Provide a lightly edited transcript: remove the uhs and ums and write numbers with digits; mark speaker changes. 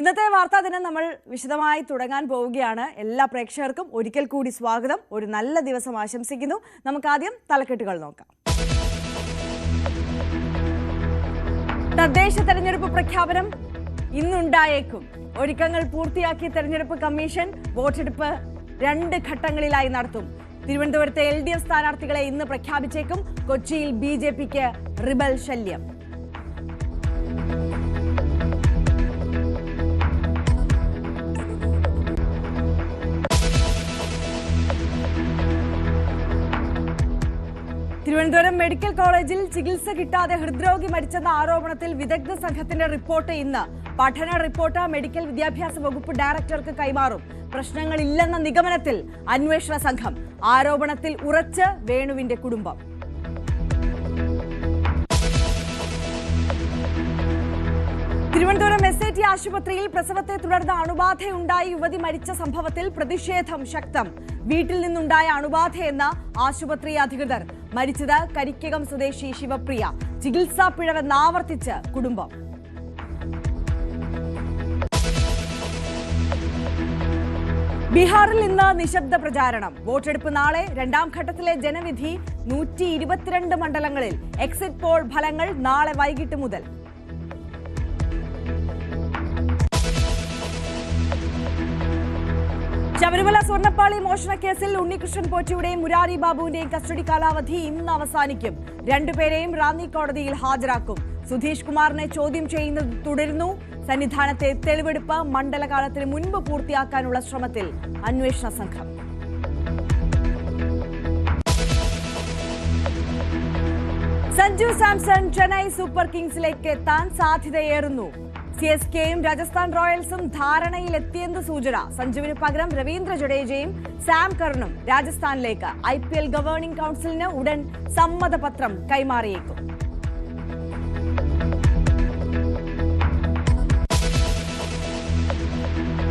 Speaker 1: ഇന്നത്തെ വാർത്താ ദിനം നമ്മൾ വിശദമായി തുടങ്ങാൻ പോവുകയാണ്. എല്ലാ പ്രേക്ഷകർക്കും ഒരിക്കൽ കൂടി സ്വാഗതം. ഒരു നല്ല ദിവസം ആശംസിക്കുന്നു. നമുക്ക് ആദ്യം തലക്കെട്ടുകൾ നോക്കാം. തദ്ദേശ തെരഞ്ഞെടുപ്പ് പ്രഖ്യാപനം ഇന്നുണ്ടായേക്കും. ഒരുക്കങ്ങൾ പൂർത്തിയാക്കിയ തെരഞ്ഞെടുപ്പ് കമ്മീഷൻ വോട്ടെടുപ്പ് 2 ഘട്ടങ്ങളിലായി നടത്തും. തിരുവനന്തപുരത്തെ LDF സ്ഥാനാർത്ഥികളെ ഇന്ന് പ്രഖ്യാപിച്ചേക്കും. കൊച്ചിയിൽ BJPക്ക് റിബൽ ശല്യം. തിരുവനന്തപുരം മെഡിക്കൽ കോളേജിൽ ചികിത്സ കിട്ടാതെ ഹൃദ്രോഗി മരിച്ചെന്ന ആരോപണത്തിൽ വിദഗ്ധ സംഘത്തിന്റെ റിപ്പോർട്ട് ഇന്ന്. പഠന റിപ്പോർട്ട് മെഡിക്കൽ വിദ്യാഭ്യാസ വകുപ്പ് ഡയറക്ടർക്ക് കൈമാറും. പ്രശ്നങ്ങളില്ലെന്ന നിഗമനത്തിൽ അന്വേഷണ സംഘം. ആരോപണത്തിൽ ഉറച്ച് വേണുവിന്റെ കുടുംബം. തിരുവനന്തപുരം SAT ആശുപത്രിയിൽ പ്രസവത്തെ തുടർന്ന് അണുബാധയുണ്ടായി യുവതി മരിച്ച സംഭവത്തിൽ പ്രതിഷേധം ശക്തം. വീട്ടിൽ നിന്നുണ്ടായ അണുബാധയെന്ന ആശുപത്രി അധികൃതർ. മരിച്ചത് കരിക്കകം സ്വദേശി ശിവപ്രിയ. ചികിത്സാ പിഴവെന്ന് ആവർത്തിച്ച് കുടുംബം. ബീഹാറിൽ ഇന്ന് നിശബ്ദ പ്രചാരണം. വോട്ടെടുപ്പ് നാളെ. 2ാം ഘട്ടത്തിലെ ജനവിധി 122 മണ്ഡലങ്ങളിൽ. എക്സിറ്റ് പോൾ ഫലങ്ങൾ നാളെ വൈകിട്ട് മുതൽ. ശബരിമല സ്വർണ്ണപ്പാളി മോഷണക്കേസിൽ ഉണ്ണികൃഷ്ണൻ പോറ്റിയുടെയും മുരാരി ബാബുവിന്റെയും കസ്റ്റഡി കാലാവധി ഇന്ന് അവസാനിക്കും. 2 പേരെയും റാന്നി കോടതിയിൽ ഹാജരാക്കും. സുധീഷ് കുമാറിനെ ചോദ്യം ചെയ്യുന്നത് തുടരുന്നു. സന്നിധാനത്തെ തെളിവെടുപ്പ് മണ്ഡലകാലത്തിന് മുൻപ് പൂർത്തിയാക്കാനുള്ള ശ്രമത്തിൽ അന്വേഷണ സംഘം. സഞ്ജു സാംസൺ ചെന്നൈ സൂപ്പർ കിങ്സിലേക്ക് എത്താൻ സാധ്യതയേറുന്നു. CSKയും രാജസ്ഥാൻ റോയൽസും ധാരണയിലെത്തിയെന്ന് സൂചന. സഞ്ജുവിന് പകരം രവീന്ദ്ര ജഡേജയും സാം കർണും രാജസ്ഥാനിലേക്ക്. IPL ഗവേണിംഗ് കൗൺസിലിന് ഉടൻ സമ്മതപത്രം കൈമാറിയേക്കും.